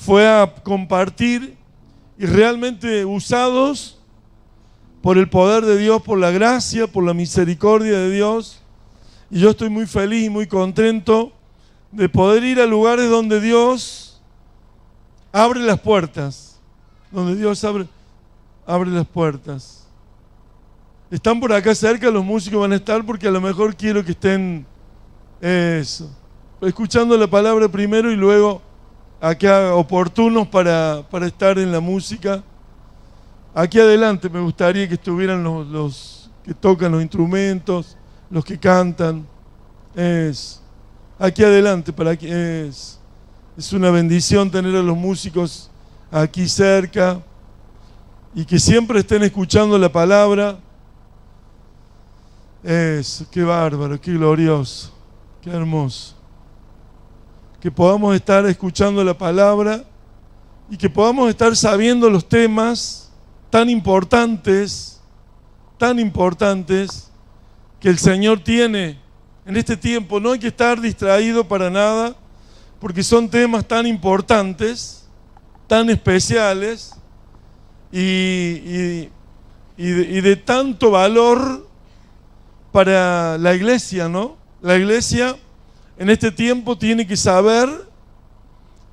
fue a compartir y realmente usados por el poder de Dios, por la gracia, por la misericordia de Dios. Y yo estoy muy feliz y muy contento de poder ir a lugares donde Dios abre las puertas, donde Dios abre las puertas. Están por acá cerca, los músicos van a estar porque a lo mejor quiero que estén escuchando la palabra primero y luego acá oportunos para estar en la música. Aquí adelante me gustaría que estuvieran los que tocan los instrumentos, los que cantan. Aquí adelante, es una bendición tener a los músicos aquí cerca y que siempre estén escuchando la palabra. Qué bárbaro, qué glorioso, qué hermoso. Que podamos estar escuchando la palabra y que podamos estar sabiendo los temas tan importantes que el Señor tiene en este tiempo. No hay que estar distraído para nada, porque son temas tan importantes, tan especiales y de tanto valor para la iglesia, ¿no? La iglesia en este tiempo tiene que saber,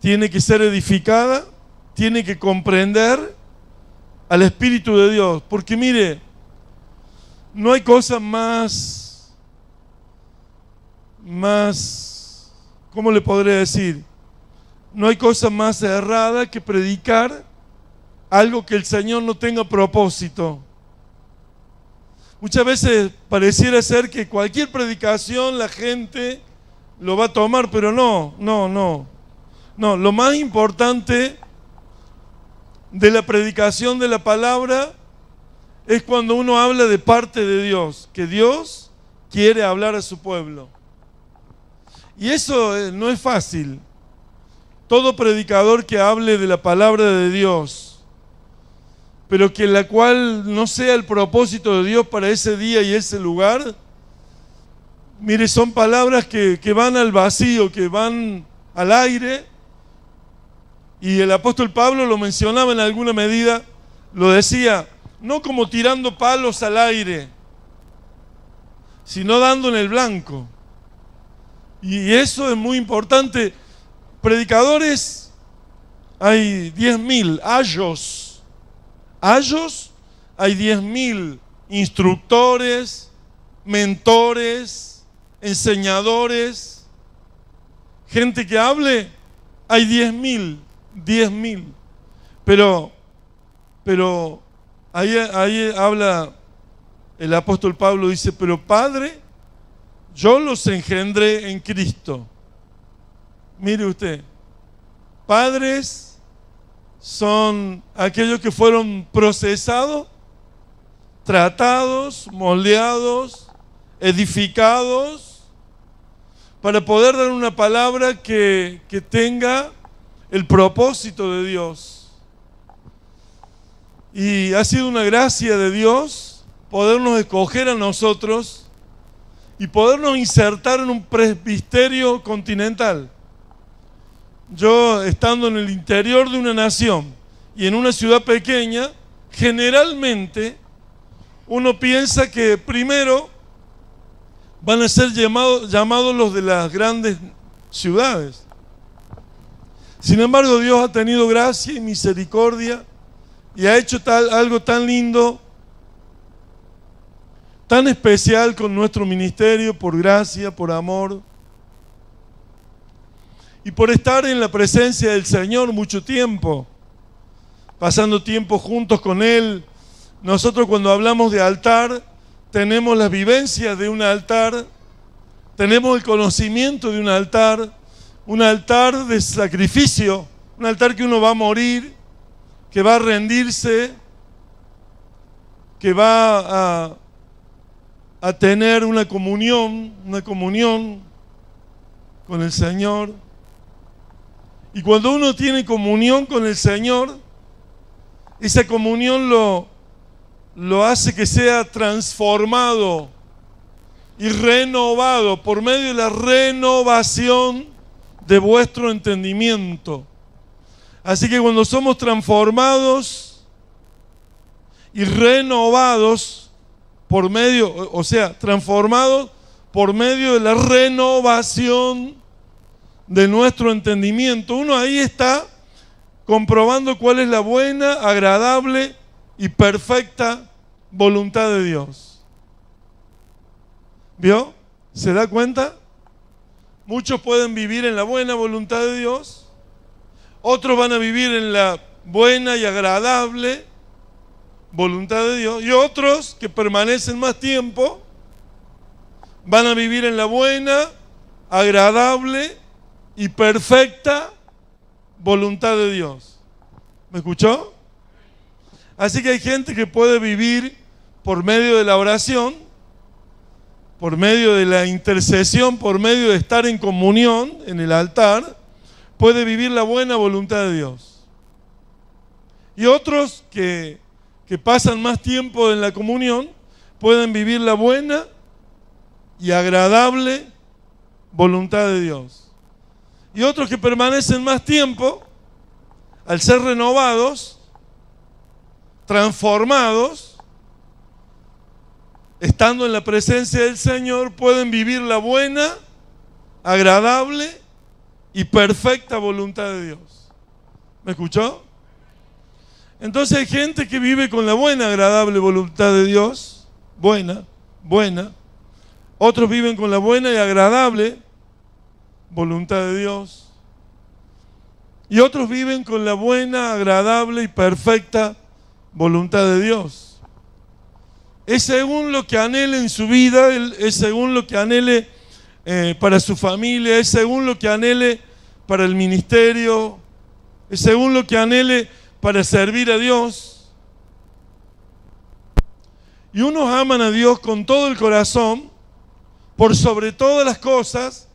tiene que ser edificada, tiene que comprender al Espíritu de Dios. Porque mire, no hay cosa más, ¿cómo le podré decir? No hay cosa más errada que predicar algo que el Señor no tenga propósito. Muchas veces pareciera ser que cualquier predicación la gente lo va a tomar, pero no. Lo más importante de la predicación de la palabra es cuando uno habla de parte de Dios, que Dios quiere hablar a su pueblo. Y eso no es fácil. Todo predicador que hable de la palabra de Dios, pero que la cual no sea el propósito de Dios para ese día y ese lugar, mire, son palabras que van al vacío, que van al aire. Y el apóstol Pablo lo mencionaba en alguna medida, lo decía, no como tirando palos al aire, sino dando en el blanco. Y eso es muy importante. Predicadores hay 10.000, ayos hay 10.000, instructores, mentores, enseñadores, gente que hable, hay 10.000. Pero ahí habla el apóstol Pablo, dice, pero Padre, yo los engendré en Cristo. Mire usted, padres son aquellos que fueron procesados, tratados, moldeados, edificados, para poder dar una palabra que tenga el propósito de Dios. Y ha sido una gracia de Dios podernos escoger a nosotros y podernos insertar en un presbiterio continental. Yo, estando en el interior de una nación y en una ciudad pequeña, generalmente uno piensa que primero van a ser llamados los de las grandes ciudades. Sin embargo, Dios ha tenido gracia y misericordia y ha hecho algo tan lindo, tan especial con nuestro ministerio, por gracia, por amor y por estar en la presencia del Señor mucho tiempo, pasando tiempo juntos con Él. Nosotros, cuando hablamos de altar, tenemos las vivencias de un altar, tenemos el conocimiento de un altar de sacrificio, un altar que uno va a morir, que va a rendirse, que va a tener una comunión con el Señor. Y cuando uno tiene comunión con el Señor, esa comunión lo hace que sea transformado y renovado por medio de la renovación de vuestro entendimiento. Así que cuando somos transformados y renovados por medio, transformados por medio de la renovación de nuestro entendimiento, uno ahí está comprobando cuál es la buena, agradable y perfecta voluntad de Dios. ¿Vio? ¿Se da cuenta? Muchos pueden vivir en la buena voluntad de Dios, otros van a vivir en la buena y agradable voluntad de Dios, y otros que permanecen más tiempo van a vivir en la buena, agradable y perfecta voluntad de Dios. ¿Me escuchó? Así que hay gente que puede vivir por medio de la oración, por medio de la intercesión, por medio de estar en comunión en el altar, puede vivir la buena voluntad de Dios. Y otros que pasan más tiempo en la comunión pueden vivir la buena y agradable voluntad de Dios. Y otros que permanecen más tiempo, al ser renovados, transformados, estando en la presencia del Señor, pueden vivir la buena, agradable y perfecta voluntad de Dios. ¿Me escuchó? Entonces hay gente que vive con la buena, agradable voluntad de Dios, buena. Otros viven con la buena y agradable voluntad de Dios. Y otros viven con la buena, agradable y perfecta voluntad de Dios. Es según lo que anhele en su vida, es según lo que anhele para su familia, es según lo que anhele para el ministerio, es según lo que anhele para servir a Dios. Y unos aman a Dios con todo el corazón, por sobre todas las cosas,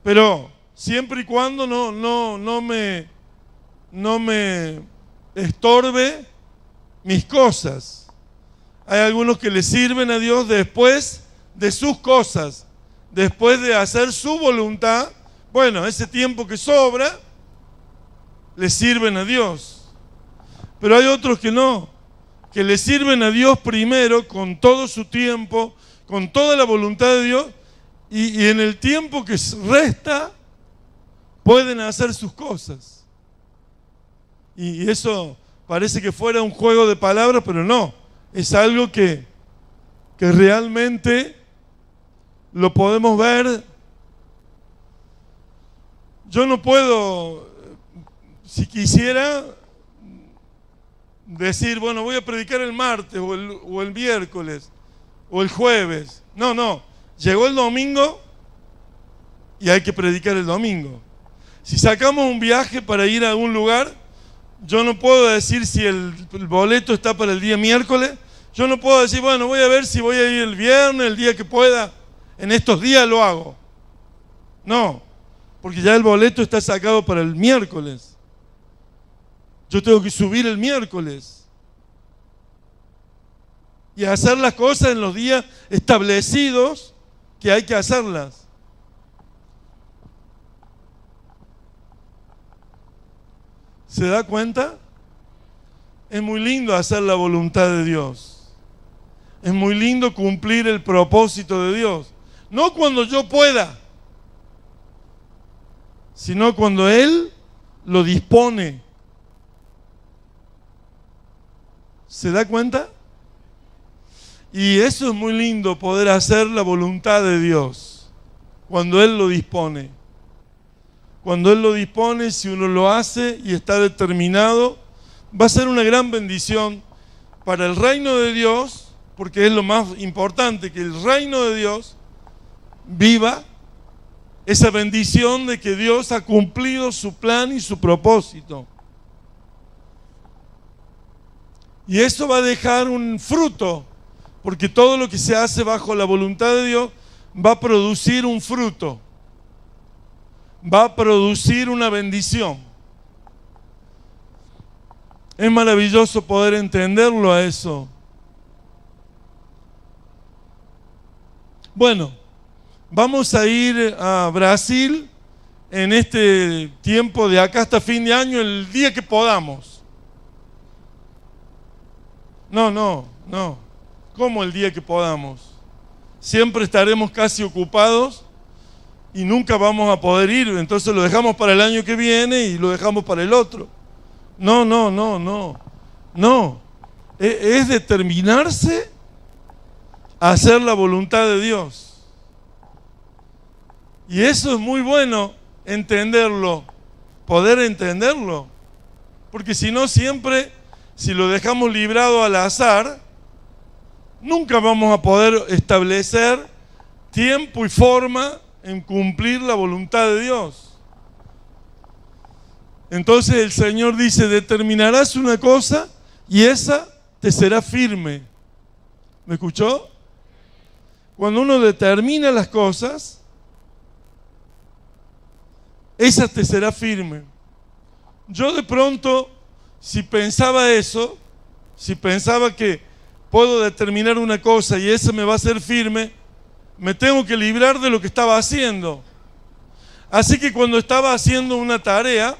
pero siempre y cuando no me estorbe mis cosas. Hay algunos que le sirven a Dios después de sus cosas, después de hacer su voluntad. Bueno, ese tiempo que sobra, le sirven a Dios. Pero hay otros que no, que le sirven a Dios primero con todo su tiempo, con toda la voluntad de Dios, y en el tiempo que resta pueden hacer sus cosas. Y eso parece que fuera un juego de palabras, pero no, es algo que realmente lo podemos ver. Yo no puedo, si quisiera, decir, bueno, voy a predicar el martes o el miércoles o el jueves. No, llegó el domingo y hay que predicar el domingo. Si sacamos un viaje para ir a algún lugar, yo no puedo decir si el boleto está para el día miércoles. Yo no puedo decir, bueno, voy a ver si voy a ir el viernes, el día que pueda. En estos días lo hago. No, porque ya el boleto está sacado para el miércoles. Yo tengo que subir el miércoles y hacer las cosas en los días establecidos que hay que hacerlas. ¿Se da cuenta? Es muy lindo hacer la voluntad de Dios. Es muy lindo cumplir el propósito de Dios. No cuando yo pueda, sino cuando Él lo dispone. ¿Se da cuenta? Y eso es muy lindo, poder hacer la voluntad de Dios cuando Él lo dispone. Cuando Él lo dispone, si uno lo hace y está determinado, va a ser una gran bendición para el reino de Dios, porque es lo más importante, que el reino de Dios viva esa bendición de que Dios ha cumplido su plan y su propósito. Y eso va a dejar un fruto, porque todo lo que se hace bajo la voluntad de Dios va a producir un fruto, va a producir una bendición. Es maravilloso poder entenderlo a eso. Bueno, vamos a ir a Brasil en este tiempo de acá hasta fin de año, el día que podamos. No. ¿Cómo el día que podamos? Siempre estaremos casi ocupados y nunca vamos a poder ir, entonces lo dejamos para el año que viene y lo dejamos para el otro. No. Es determinarse a hacer la voluntad de Dios. Y eso es muy bueno entenderlo, poder entenderlo. Porque si no, siempre, si lo dejamos librado al azar, nunca vamos a poder establecer tiempo y forma en cumplir la voluntad de Dios. Entonces el Señor dice, determinarás una cosa y esa te será firme. ¿Me escuchó? Cuando uno determina las cosas, esa te será firme. Yo de pronto, si pensaba eso, si pensaba que puedo determinar una cosa y esa me va a ser firme, me tengo que librar de lo que estaba haciendo. Así que cuando estaba haciendo una tarea,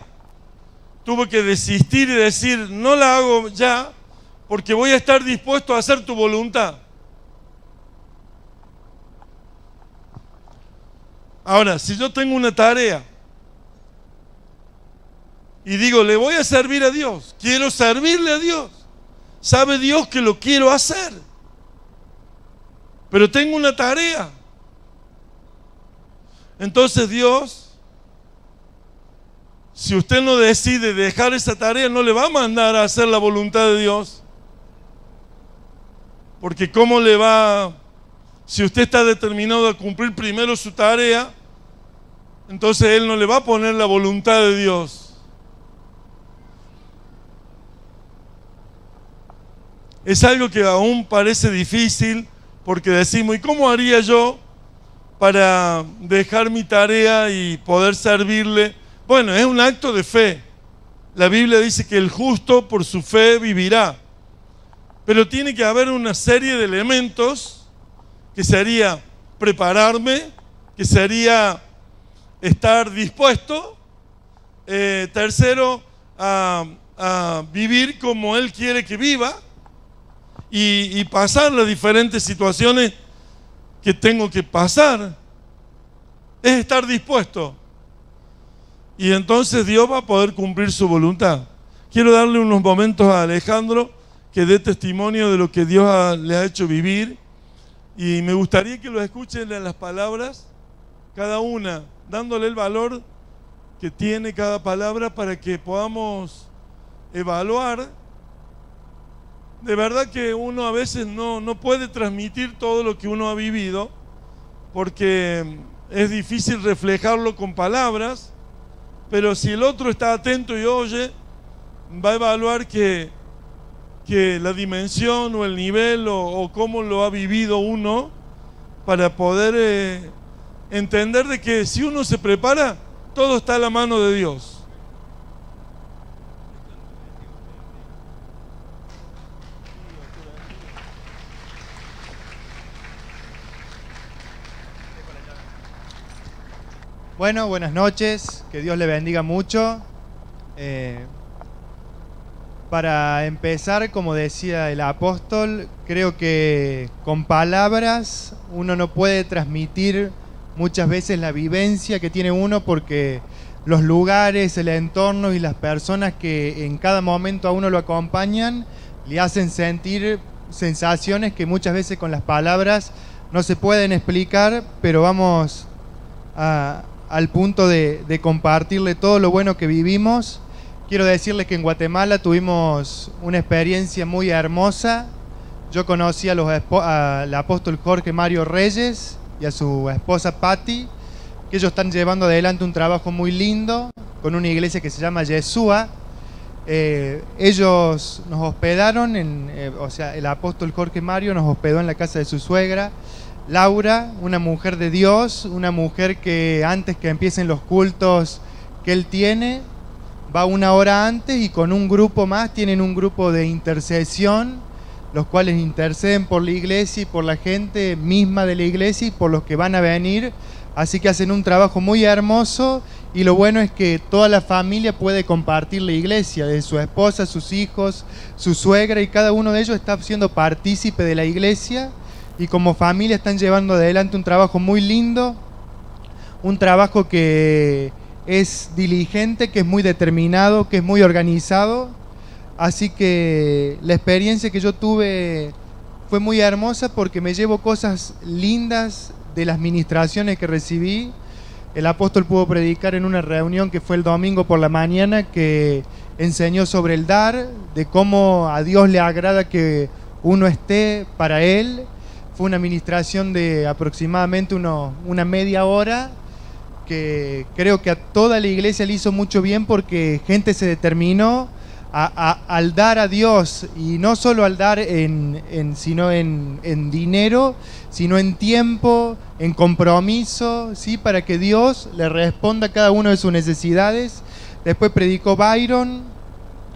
tuve que desistir y decir, no la hago ya, porque voy a estar dispuesto a hacer tu voluntad. Ahora, si yo tengo una tarea y digo, le voy a servir a Dios, quiero servirle a Dios, sabe Dios que lo quiero hacer, pero tengo una tarea. Entonces Dios, si usted no decide dejar esa tarea, no le va a mandar a hacer la voluntad de Dios. Porque ¿cómo le va? Si usted está determinado a cumplir primero su tarea, entonces Él no le va a poner la voluntad de Dios. Es algo que aún parece difícil, porque decimos, ¿y cómo haría yo para dejar mi tarea y poder servirle? Bueno, es un acto de fe. La Biblia dice que el justo por su fe vivirá. Pero tiene que haber una serie de elementos, que sería prepararme, que sería estar dispuesto, tercero, a vivir como Él quiere que viva y pasar las diferentes situaciones que tengo que pasar. Es estar dispuesto. Y entonces Dios va a poder cumplir su voluntad. Quiero darle unos momentos a Alejandro que dé testimonio de lo que Dios le ha hecho vivir. Y me gustaría que lo escuchen en las palabras, cada una, dándole el valor que tiene cada palabra para que podamos evaluar. De verdad que uno a veces no puede transmitir todo lo que uno ha vivido, porque es difícil reflejarlo con palabras, pero si el otro está atento y oye, va a evaluar que la dimensión o el nivel o cómo lo ha vivido uno, para poder entender de que si uno se prepara, todo está a la mano de Dios. Bueno, buenas noches, que Dios le bendiga mucho. Para empezar, como decía el apóstol, creo que con palabras uno no puede transmitir muchas veces la vivencia que tiene uno, porque los lugares, el entorno y las personas que en cada momento a uno lo acompañan le hacen sentir sensaciones que muchas veces con las palabras no se pueden explicar, pero vamos al punto de compartirle todo lo bueno que vivimos. Quiero decirles que en Guatemala tuvimos una experiencia muy hermosa. Yo conocí al apóstol Jorge Mario Reyes y a su esposa Patti, que ellos están llevando adelante un trabajo muy lindo con una iglesia que se llama Yeshua. Ellos nos hospedaron, el apóstol Jorge Mario nos hospedó en la casa de su suegra, Laura, una mujer de Dios, una mujer que antes que empiecen los cultos que él tiene, va una hora antes y con un grupo más, tienen un grupo de intercesión los cuales interceden por la iglesia y por la gente misma de la iglesia y por los que van a venir. Así que hacen un trabajo muy hermoso y lo bueno es que toda la familia puede compartir la iglesia, desde su esposa, sus hijos, su suegra, y cada uno de ellos está siendo partícipe de la iglesia y como familia están llevando adelante un trabajo muy lindo, un trabajo que es diligente, que es muy determinado, que es muy organizado. Así que la experiencia que yo tuve fue muy hermosa porque me llevo cosas lindas de las ministraciones que recibí. El apóstol pudo predicar en una reunión que fue el domingo por la mañana, que enseñó sobre el dar, de cómo a Dios le agrada que uno esté para Él. Fue una ministración de aproximadamente una media hora, que creo que a toda la iglesia le hizo mucho bien porque gente se determinó al dar a Dios, y no solo al dar sino en dinero, sino en tiempo, en compromiso, ¿sí? Para que Dios le responda a cada uno de sus necesidades. Después predicó Byron,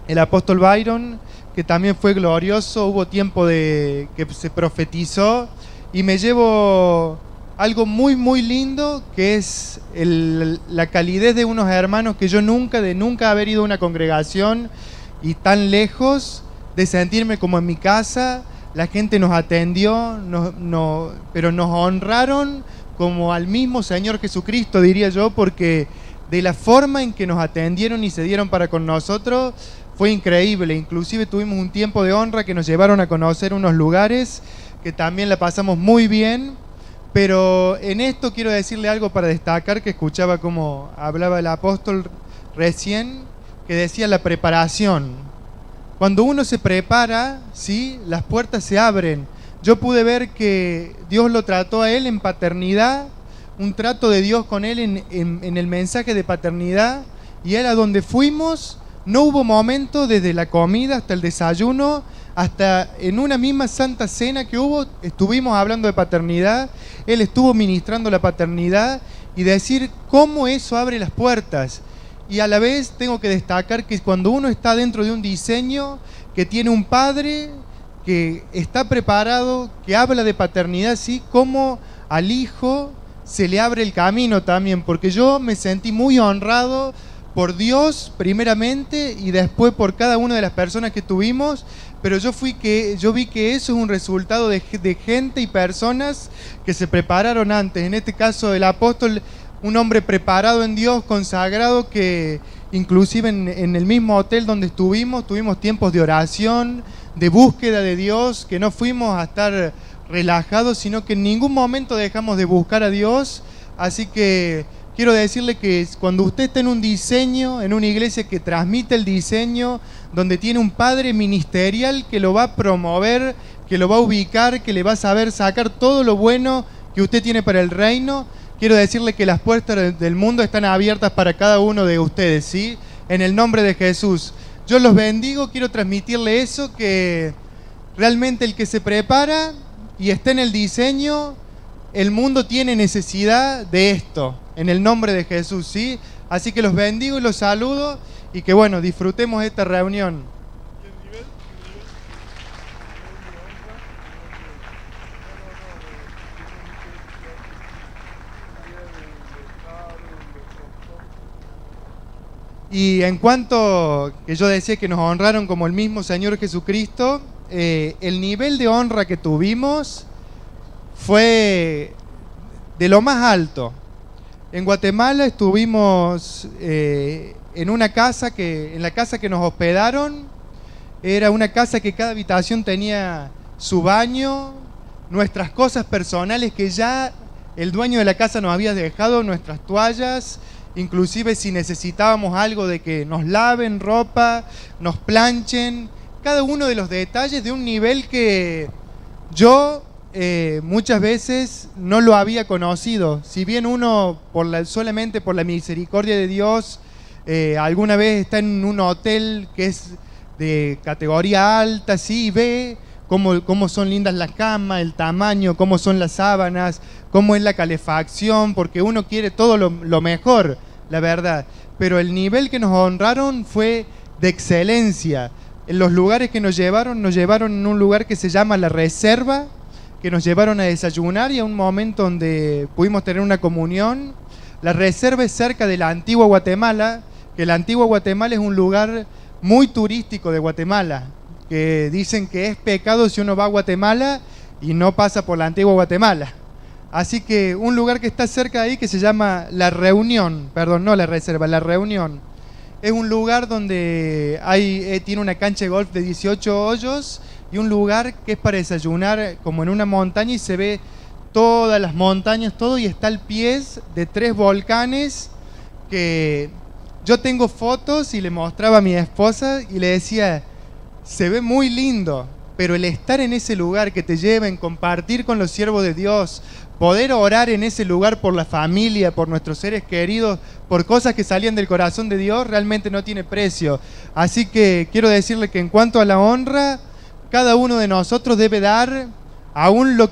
el apóstol Byron, que también fue glorioso. Hubo tiempo que se profetizó, y me llevo algo muy muy lindo, que es la calidez de unos hermanos que yo nunca haber ido a una congregación y tan lejos, de sentirme como en mi casa. La gente nos atendió, pero nos honraron como al mismo Señor Jesucristo, diría yo, porque de la forma en que nos atendieron y se dieron para con nosotros fue increíble. Inclusive tuvimos un tiempo de honra que nos llevaron a conocer unos lugares que también la pasamos muy bien. Pero en esto quiero decirle algo para destacar, que escuchaba como hablaba el apóstol recién, que decía la preparación. Cuando uno se prepara, ¿sí?, las puertas se abren. Yo pude ver que Dios lo trató a él en paternidad, un trato de Dios con él en el mensaje de paternidad, y él, a donde fuimos, no hubo momento, desde la comida hasta el desayuno, hasta en una misma santa cena que hubo, estuvimos hablando de paternidad. Él estuvo ministrando la paternidad, y decir cómo eso abre las puertas. Y a la vez tengo que destacar que cuando uno está dentro de un diseño que tiene un padre que está preparado, que habla de paternidad, ¿sí?, cómo al hijo se le abre el camino también, porque yo me sentí muy honrado por Dios primeramente y después por cada una de las personas que tuvimos, pero yo vi que eso es un resultado de gente y personas que se prepararon antes. En este caso el apóstol, un hombre preparado en Dios, consagrado, que inclusive en el mismo hotel donde tuvimos tiempos de oración, de búsqueda de Dios, que no fuimos a estar relajados, sino que en ningún momento dejamos de buscar a Dios. Así que quiero decirle que cuando usted está en un diseño, en una iglesia que transmite el diseño, donde tiene un padre ministerial que lo va a promover, que lo va a ubicar, que le va a saber sacar todo lo bueno que usted tiene para el reino, quiero decirle que las puertas del mundo están abiertas para cada uno de ustedes, ¿sí? En el nombre de Jesús. Yo los bendigo, quiero transmitirle eso, que realmente el que se prepara y está en el diseño, el mundo tiene necesidad de esto, en el nombre de Jesús, ¿sí? Así que los bendigo y los saludo, y que bueno, disfrutemos esta reunión. Y en cuanto que yo decía que nos honraron como el mismo Señor Jesucristo, el nivel de honra que tuvimos fue de lo más alto. En Guatemala estuvimos en la casa que nos hospedaron. Era una casa que cada habitación tenía su baño, nuestras cosas personales que ya el dueño de la casa nos había dejado, nuestras toallas, inclusive si necesitábamos algo de que nos laven ropa, nos planchen, cada uno de los detalles de un nivel que yo muchas veces no lo había conocido. Si bien uno solamente por la misericordia de Dios alguna vez está en un hotel que es de categoría alta, sí, y ve cómo son lindas las camas, el tamaño, cómo son las sábanas, cómo es la calefacción, porque uno quiere todo lo mejor, la verdad. Pero el nivel que nos honraron fue de excelencia. en los lugares que nos llevaron en un lugar que se llama La Reserva, que nos llevaron a desayunar y a un momento donde pudimos tener una comunión. La Reserva es cerca de la antigua Guatemala, que la antigua Guatemala es un lugar muy turístico de Guatemala, que dicen que es pecado si uno va a Guatemala y no pasa por la antigua Guatemala. Así que un lugar que está cerca de ahí que se llama La Reunión, perdón, no La Reserva, La Reunión. Es un lugar donde tiene una cancha de golf de 18 hoyos y un lugar que es para desayunar como en una montaña y se ve todas las montañas, todo, y está al pie de 3 volcanes que yo tengo fotos y le mostraba a mi esposa y le decía, se ve muy lindo, pero el estar en ese lugar que te lleven, compartir con los siervos de Dios, poder orar en ese lugar por la familia, por nuestros seres queridos, por cosas que salían del corazón de Dios, realmente no tiene precio. Así que quiero decirle que en cuanto a la honra, cada uno de nosotros debe dar aún lo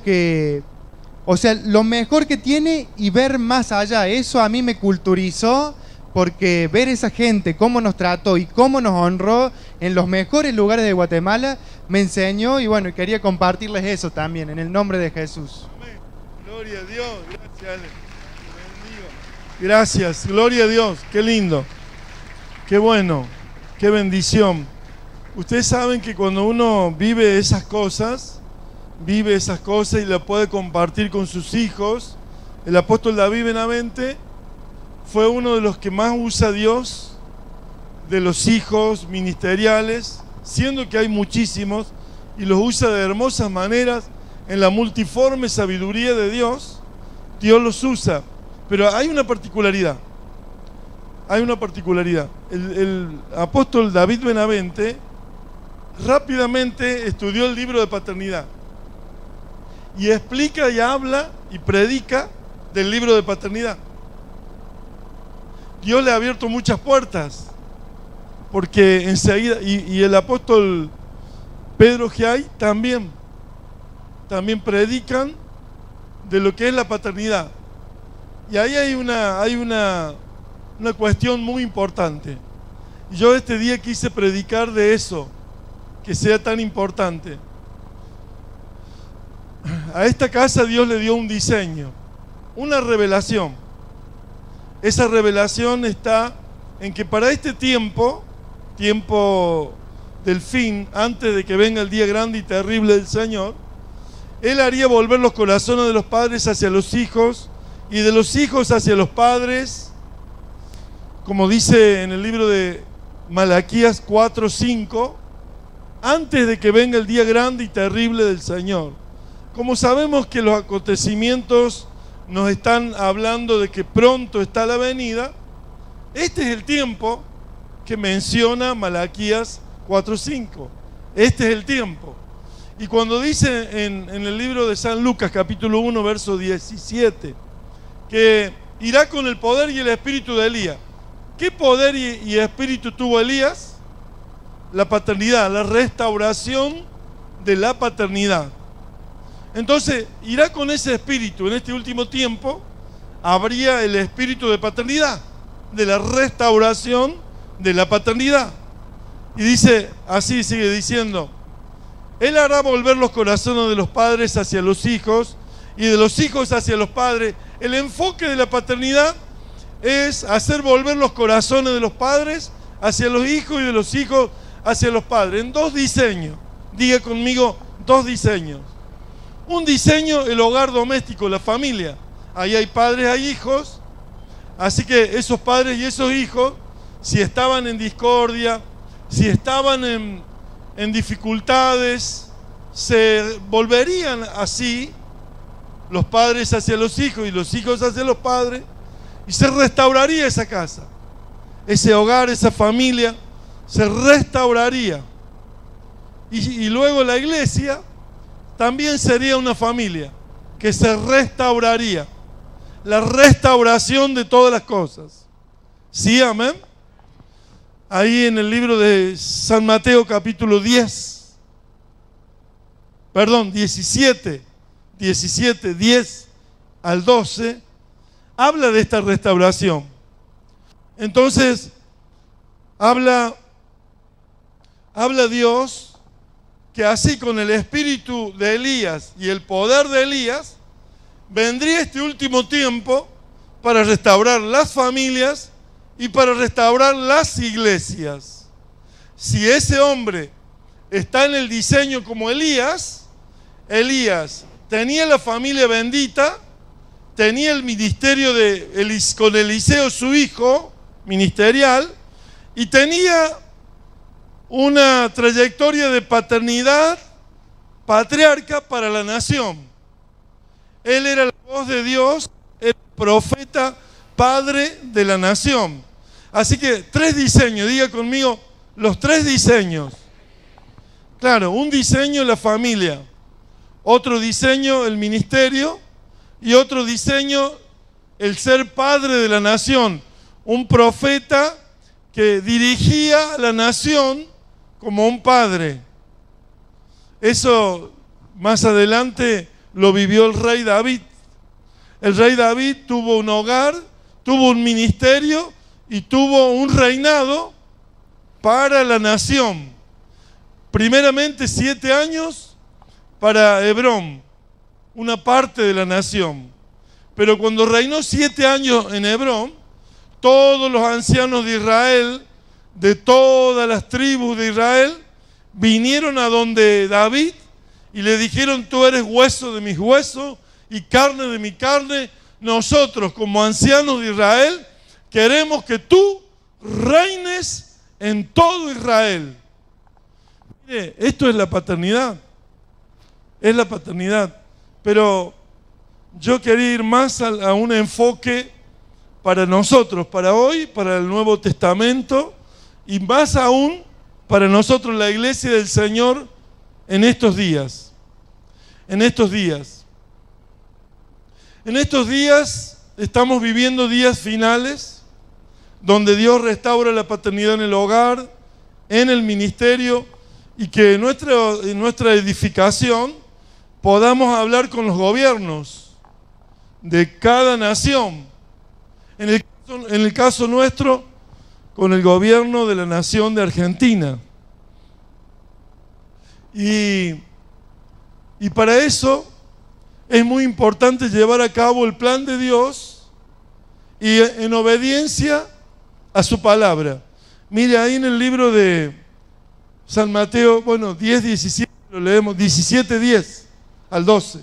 mejor que tiene y ver más allá. Eso a mí me culturizó, porque ver esa gente, cómo nos trató y cómo nos honró en los mejores lugares de Guatemala, me enseñó y bueno, quería compartirles eso también, en el nombre de Jesús. Gloria a Dios, gracias Ale. Gracias, gloria a Dios, qué lindo, qué bueno, qué bendición. Ustedes saben que cuando uno vive esas cosas y la puede compartir con sus hijos, el apóstol David Benavente fue uno de los que más usa a Dios de los hijos ministeriales, siendo que hay muchísimos, y los usa de hermosas maneras. En la multiforme sabiduría de Dios, Dios los usa. Pero hay una particularidad. El apóstol David Benavente rápidamente estudió el libro de paternidad. Y explica y habla y predica del libro de paternidad. Dios le ha abierto muchas puertas. Porque enseguida, y el apóstol Pedro Giay también predican de lo que es la paternidad. Y ahí hay una cuestión muy importante. Y yo este día quise predicar de eso, que sea tan importante. A esta casa Dios le dio un diseño, una revelación. Esa revelación está en que para este tiempo del fin, antes de que venga el día grande y terrible del Señor, Él haría volver los corazones de los padres hacia los hijos y de los hijos hacia los padres, como dice en el libro de Malaquías 4:5, antes de que venga el día grande y terrible del Señor. Como sabemos que los acontecimientos nos están hablando de que pronto está la venida, este es el tiempo que menciona Malaquías 4:5. Este es el tiempo. Y cuando dice en el libro de San Lucas, capítulo 1, verso 17, que irá con el poder y el espíritu de Elías. ¿Qué poder y espíritu tuvo Elías? La paternidad, la restauración de la paternidad. Entonces, irá con ese espíritu. En este último tiempo, habría el espíritu de paternidad, de la restauración de la paternidad. Y dice, así sigue diciendo, Él hará volver los corazones de los padres hacia los hijos y de los hijos hacia los padres. El enfoque de la paternidad es hacer volver los corazones de los padres hacia los hijos y de los hijos hacia los padres. En 2 diseños. Diga conmigo, 2 diseños. Un diseño, el hogar doméstico, la familia. Ahí hay padres, hay hijos. Así que esos padres y esos hijos, si estaban en discordia, si estaban en dificultades, se volverían así, los padres hacia los hijos y los hijos hacia los padres, y se restauraría esa casa, ese hogar, esa familia, se restauraría. Y luego la iglesia también sería una familia que se restauraría. La restauración de todas las cosas. ¿Sí, amén? Ahí en el libro de San Mateo capítulo 17, 10 al 12, habla de esta restauración. Entonces, habla habla Dios que así con el espíritu de Elías y el poder de Elías, vendría este último tiempo para restaurar las familias y para restaurar las iglesias. Si ese hombre está en el diseño como Elías tenía la familia bendita, tenía el ministerio con Eliseo su hijo, ministerial, y tenía una trayectoria de paternidad, patriarca para la nación. Él era la voz de Dios, el profeta, padre de la nación. Así que 3 diseños, diga conmigo, los 3 diseños. Claro, un diseño la familia, otro diseño el ministerio y otro diseño el ser padre de la nación. Un profeta que dirigía a la nación como un padre. Eso más adelante lo vivió el rey David. El rey David tuvo un hogar, tuvo un ministerio y tuvo un reinado para la nación. Primeramente 7 años para Hebrón, una parte de la nación. Pero cuando reinó 7 años en Hebrón, todos los ancianos de Israel, de todas las tribus de Israel, vinieron a donde David y le dijeron: tú eres hueso de mis huesos y carne de mi carne. Nosotros, como ancianos de Israel, queremos que tú reines en todo Israel. Mire, esto es la paternidad. Es la paternidad. Pero yo quería ir más a un enfoque para nosotros, para hoy, para el Nuevo Testamento, y más aún para nosotros, la iglesia del Señor, en estos días. En estos días. En estos días estamos viviendo días finales, donde Dios restaura la paternidad en el hogar, en el ministerio, y que en nuestra edificación podamos hablar con los gobiernos de cada nación. En el caso nuestro, con el gobierno de la nación de Argentina. Y para eso es muy importante llevar a cabo el plan de Dios y en obediencia a su palabra. Mire ahí en el libro de San Mateo, 10, 17, lo leemos, 17, 10 al 12.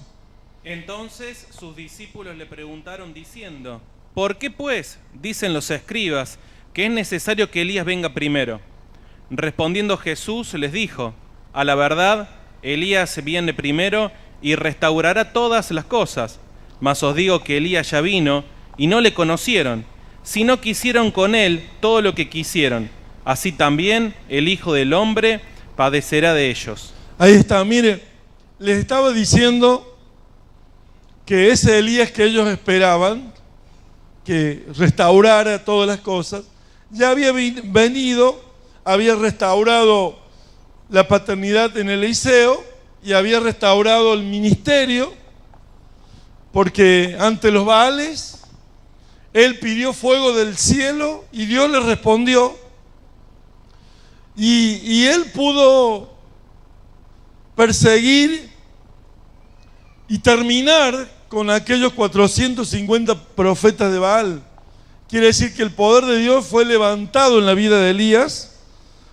Entonces sus discípulos le preguntaron diciendo: ¿por qué pues dicen los escribas que es necesario que Elías venga primero? Respondiendo Jesús les dijo: a la verdad, Elías viene primero y restaurará todas las cosas. Mas os digo que Elías ya vino y no le conocieron, sino que hicieron con él todo lo que quisieron. Así también el Hijo del Hombre padecerá de ellos. Ahí está, mire, les estaba diciendo que ese Elías que ellos esperaban, que restaurara todas las cosas, ya había venido, había restaurado la paternidad en Eliseo y había restaurado el ministerio, porque ante los Baales él pidió fuego del cielo y Dios le respondió, y él pudo perseguir y terminar con aquellos 450 profetas de Baal. Quiere decir que el poder de Dios fue levantado en la vida de Elías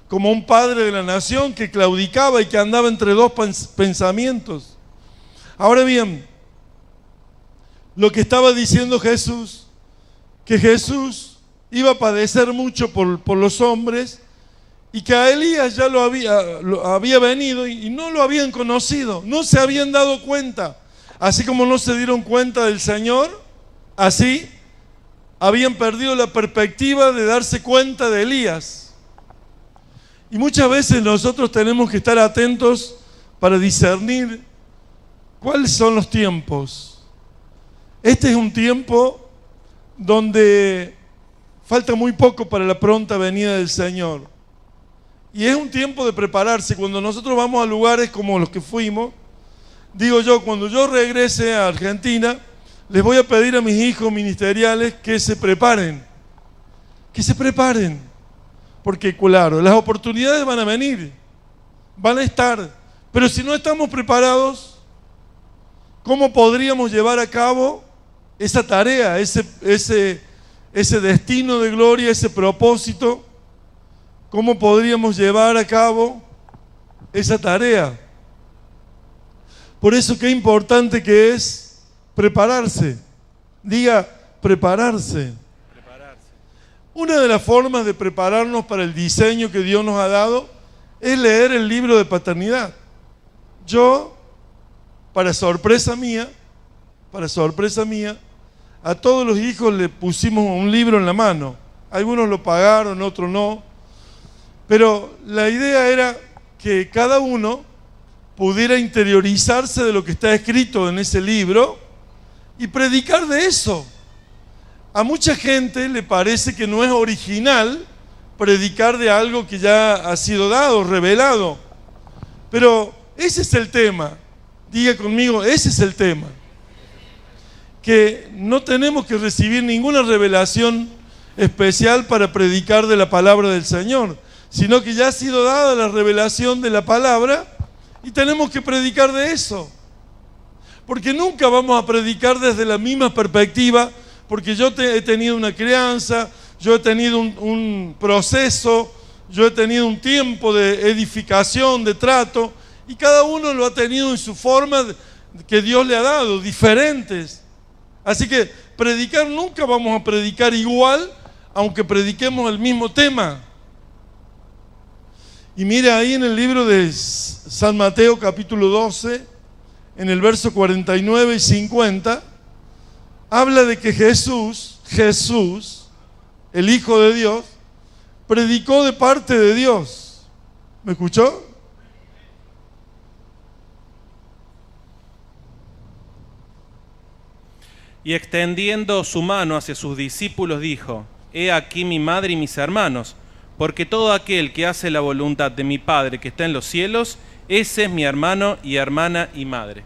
como un padre de la nación que claudicaba y que andaba entre 2 pensamientos. Ahora bien, lo que estaba diciendo Jesús, que Jesús iba a padecer mucho por los hombres, y que a Elías ya lo había venido y no lo habían conocido, no se habían dado cuenta. Así como no se dieron cuenta del Señor, así habían perdido la perspectiva de darse cuenta de Elías. Y muchas veces nosotros tenemos que estar atentos para discernir cuáles son los tiempos. Este es un tiempo donde falta muy poco para la pronta venida del Señor. Y es un tiempo de prepararse. Cuando nosotros vamos a lugares como los que fuimos, digo yo, cuando yo regrese a Argentina, les voy a pedir a mis hijos ministeriales que se preparen. Que se preparen. Porque claro, las oportunidades van a venir. van a estar. Pero si no estamos preparados, ¿cómo podríamos llevar a cabo esa tarea, ese destino de gloria, ese propósito? ¿Cómo podríamos llevar a cabo esa tarea? Por eso qué importante que es prepararse. Diga, prepararse. Una de las formas de prepararnos para el diseño que Dios nos ha dado es leer el libro de paternidad. Yo, para sorpresa mía, a todos los hijos le pusimos un libro en la mano. Algunos lo pagaron, otros no. Pero la idea era que cada uno pudiera interiorizarse de lo que está escrito en ese libro y predicar de eso. A mucha gente le parece que no es original predicar de algo que ya ha sido dado, revelado. Pero ese es el tema. Diga conmigo, ese es el tema. Que no tenemos que recibir ninguna revelación especial para predicar de la palabra del Señor, sino que ya ha sido dada la revelación de la palabra y tenemos que predicar de eso. Porque nunca vamos a predicar desde la misma perspectiva, porque yo he tenido una crianza, yo he tenido un proceso, yo he tenido un tiempo de edificación, de trato, y cada uno lo ha tenido en su forma que Dios le ha dado, diferentes. Así que predicar, nunca vamos a predicar igual, aunque prediquemos el mismo tema. Y mira ahí en el libro de San Mateo capítulo 12, en el verso 49 y 50, habla de que Jesús, el Hijo de Dios, predicó de parte de Dios. ¿Me escuchó? Y extendiendo su mano hacia sus discípulos dijo: He aquí mi madre y mis hermanos, porque todo aquel que hace la voluntad de mi Padre que está en los cielos, ese es mi hermano y hermana y madre.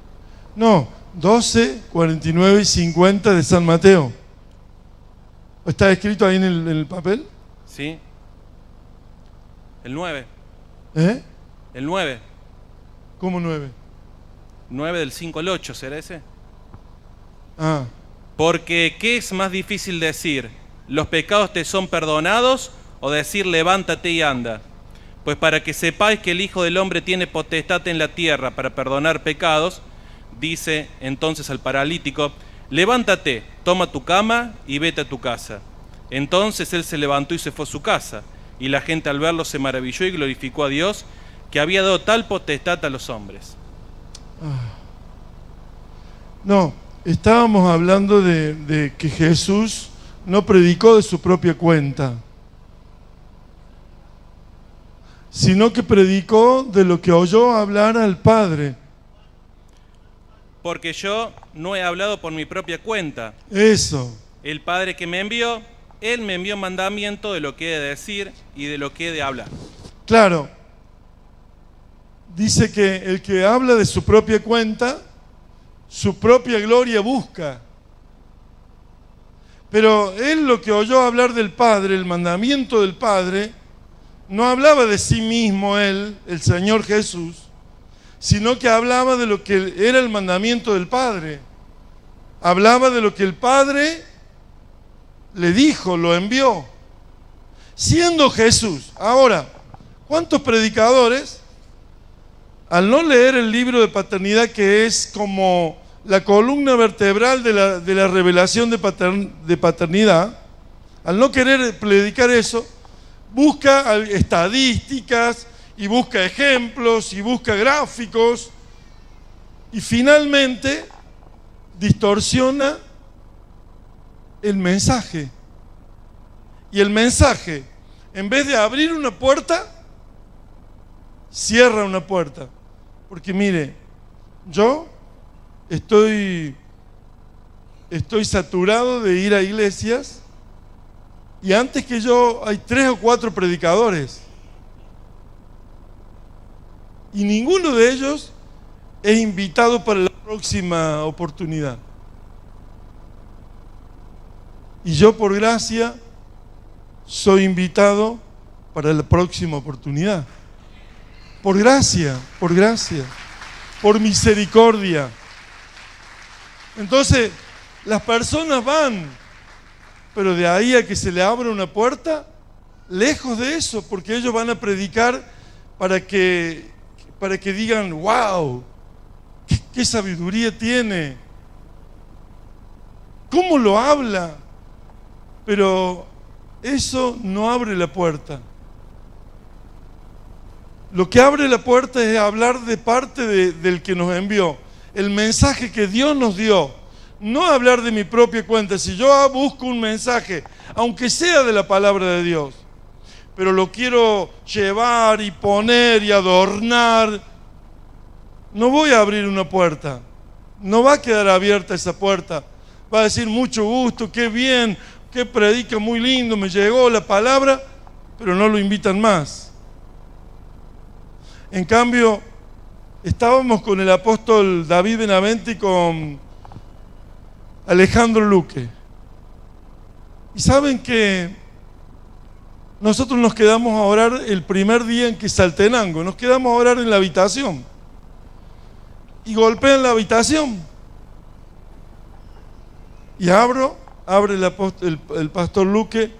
No, 12, 49 y 50 de San Mateo. ¿Está escrito ahí en el papel? Sí. El 9. ¿Eh? El 9. ¿Cómo 9? 9 del 5 al 8, ¿será ese? Ah. Porque, ¿qué es más difícil decir? ¿Los pecados te son perdonados? O decir, levántate y anda. Pues para que sepáis que el Hijo del Hombre tiene potestad en la tierra para perdonar pecados, dice entonces al paralítico: levántate, toma tu cama y vete a tu casa. Entonces él se levantó y se fue a su casa. Y la gente al verlo se maravilló y glorificó a Dios, que había dado tal potestad a los hombres. No, estábamos hablando de que Jesús no predicó de su propia cuenta, sino que predicó de lo que oyó hablar al Padre. Porque yo no he hablado por mi propia cuenta. Eso. El Padre que me envió, Él me envió mandamiento de lo que he de decir y de lo que he de hablar. Claro. Dice que el que habla de su propia cuenta, su propia gloria busca. Pero él lo que oyó hablar del Padre, el mandamiento del Padre, no hablaba de sí mismo él, el Señor Jesús, sino que hablaba de lo que era el mandamiento del Padre. Hablaba de lo que el Padre le dijo, lo envió, siendo Jesús. Ahora, ¿cuántos predicadores, al no leer el libro de paternidad, que es como la columna vertebral de la revelación de paternidad, al no querer predicar eso, busca estadísticas y busca ejemplos y busca gráficos y finalmente distorsiona el mensaje? Y el mensaje, en vez de abrir una puerta, cierra una puerta. Porque mire, yo estoy saturado de ir a iglesias y antes que yo hay 3 o 4 predicadores y ninguno de ellos es invitado para la próxima oportunidad. Y yo por gracia soy invitado para la próxima oportunidad. por gracia, por misericordia. Entonces, las personas van, pero de ahí a que se le abra una puerta, lejos de eso, porque ellos van a predicar para que digan, wow, qué sabiduría tiene, cómo lo habla, pero eso no abre la puerta. Lo que abre la puerta es hablar de parte del que nos envió, el mensaje que Dios nos dio, no hablar de mi propia cuenta. Si yo busco un mensaje, aunque sea de la palabra de Dios, pero lo quiero llevar y poner y adornar, no voy a abrir una puerta, no va a quedar abierta esa puerta. Va a decir mucho gusto, qué bien, qué predica, muy lindo, me llegó la palabra, pero no lo invitan más. En cambio, estábamos con el apóstol David Benavente y con Alejandro Luque. Y saben que nosotros nos quedamos a orar el primer día en Quetzaltenango, nos quedamos a orar en la habitación. Y golpean la habitación. Y abre el pastor Luque.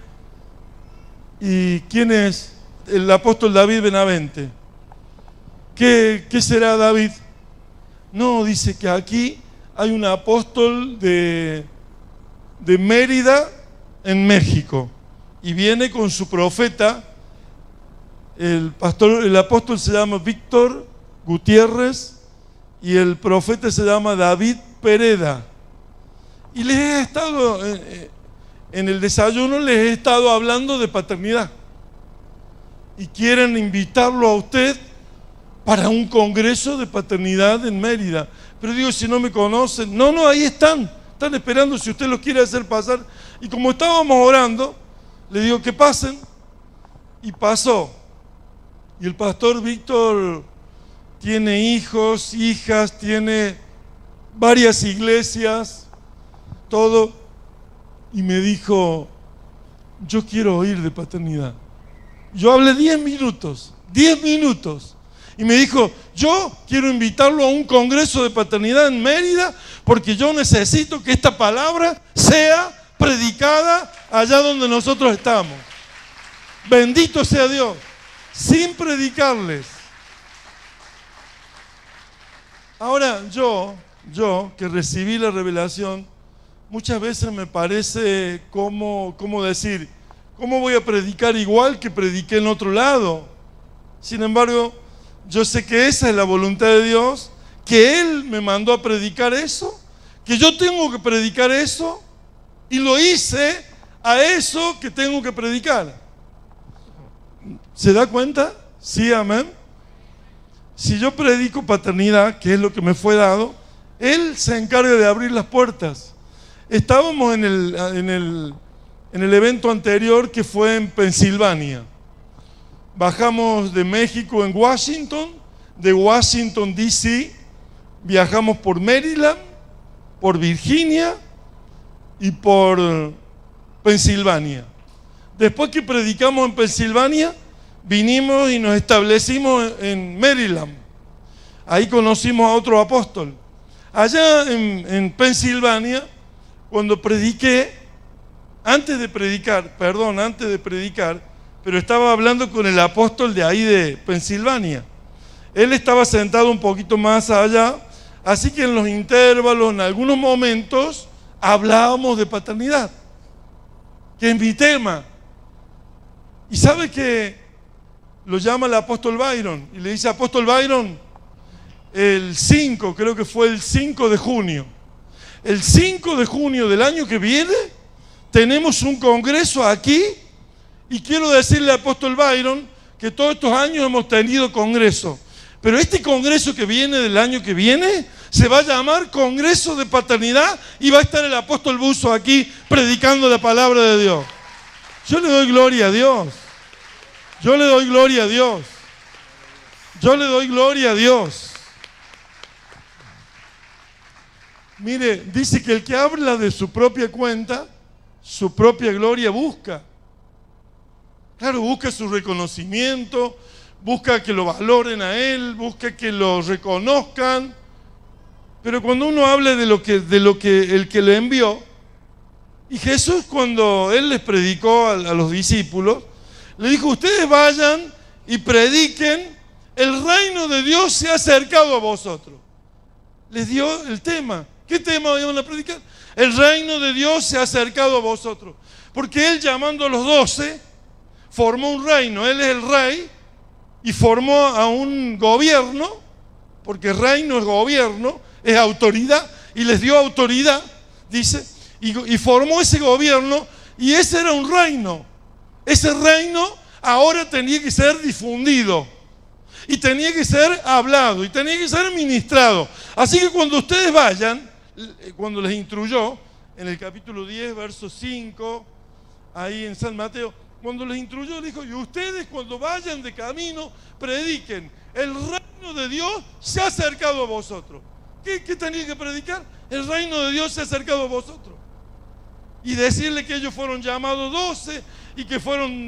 ¿Y quién es? El apóstol David Benavente. ¿Qué será David? No, dice que aquí hay un apóstol de Mérida, en México, y viene con su profeta. El apóstol se llama Víctor Gutiérrez y el profeta se llama David Pereda. Y les he estado, en el desayuno les he estado hablando de paternidad. Y quieren invitarlo a usted para un congreso de paternidad en Mérida. Pero digo, si no me conocen, no, ahí están esperando si usted los quiere hacer pasar. Y como estábamos orando, le digo que pasen, y pasó. Y el pastor Víctor tiene hijos, hijas, tiene varias iglesias, todo, y me dijo, yo quiero oír de paternidad. Yo hablé 10 minutos, y me dijo, yo quiero invitarlo a un congreso de paternidad en Mérida, porque yo necesito que esta palabra sea predicada allá donde nosotros estamos. Bendito sea Dios, sin predicarles. Ahora yo que recibí la revelación, muchas veces me parece ¿cómo decir? ¿Cómo voy a predicar igual que prediqué en otro lado? Sin embargo, yo sé que esa es la voluntad de Dios, que Él me mandó a predicar eso, que yo tengo que predicar eso, y lo hice a eso que tengo que predicar. ¿Se da cuenta? Sí, amén. Si yo predico paternidad, que es lo que me fue dado, Él se encarga de abrir las puertas. Estábamos en el evento anterior, que fue en Pensilvania. Bajamos de México en Washington, de Washington D.C. viajamos por Maryland, por Virginia y por Pensilvania. Después que predicamos en Pensilvania, vinimos y nos establecimos en Maryland. Ahí conocimos a otro apóstol. Allá en Pensilvania, cuando prediqué, antes de predicar, pero estaba hablando con el apóstol de ahí de Pensilvania. Él estaba sentado un poquito más allá, así que en los intervalos, en algunos momentos, hablábamos de paternidad, que es mi tema. Y sabe que lo llama el apóstol Byron, y le dice, apóstol Byron, el 5, creo que fue el 5 de junio. El 5 de junio del año que viene, tenemos un congreso aquí. Y quiero decirle al apóstol Byron que todos estos años hemos tenido congreso. Pero este congreso que viene del año que viene se va a llamar Congreso de Paternidad y va a estar el apóstol Buzo aquí predicando la palabra de Dios. Yo le doy gloria a Dios. Yo le doy gloria a Dios. Yo le doy gloria a Dios. Mire, dice que el que habla de su propia cuenta, su propia gloria busca. Claro, busca su reconocimiento, busca que lo valoren a él, busca que lo reconozcan. Pero cuando uno habla de lo que el que lo envió, y Jesús cuando él les predicó a los discípulos, le dijo: ustedes vayan y prediquen, el reino de Dios se ha acercado a vosotros. Les dio el tema. ¿Qué tema iban a predicar? El reino de Dios se ha acercado a vosotros. Porque él, llamando a los 12, formó un reino. Él es el rey y formó a un gobierno, porque reino es gobierno, es autoridad, y les dio autoridad, dice, y formó ese gobierno, y ese era un reino. Ese reino ahora tenía que ser difundido, y tenía que ser hablado, y tenía que ser ministrado. Así que cuando ustedes vayan, cuando les instruyó, en el capítulo 10, verso 5, ahí en San Mateo, cuando les instruyó, dijo: y ustedes cuando vayan de camino, prediquen, el reino de Dios se ha acercado a vosotros. ¿Qué tenían que predicar? El reino de Dios se ha acercado a vosotros. Y decirle que ellos fueron llamados 12 y que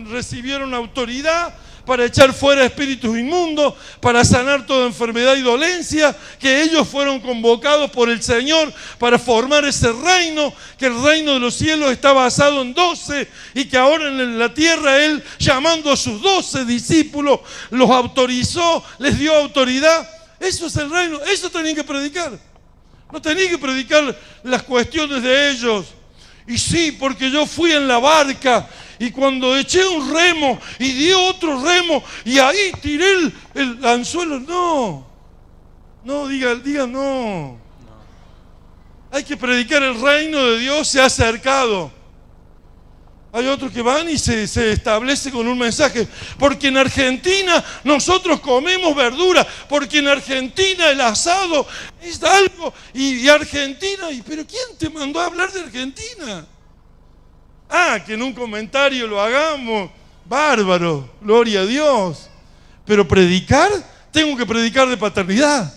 recibieron autoridad para echar fuera espíritus inmundos, para sanar toda enfermedad y dolencia, que ellos fueron convocados por el Señor para formar ese reino, que el reino de los cielos está basado en 12 y que ahora en la tierra Él, llamando a sus 12 discípulos, los autorizó, les dio autoridad. Eso es el reino, eso tenían que predicar. No tenían que predicar las cuestiones de ellos. Y sí, porque yo fui en la barca y cuando eché un remo y di otro remo y ahí tiré el anzuelo. No, diga no. Hay que predicar: el reino de Dios se ha acercado. Hay otros que van y se establece con un mensaje: porque en Argentina nosotros comemos verdura, porque en Argentina el asado es algo, y Argentina, pero ¿quién te mandó a hablar de Argentina? Que en un comentario lo hagamos, bárbaro, gloria a Dios. Pero predicar, tengo que predicar de paternidad.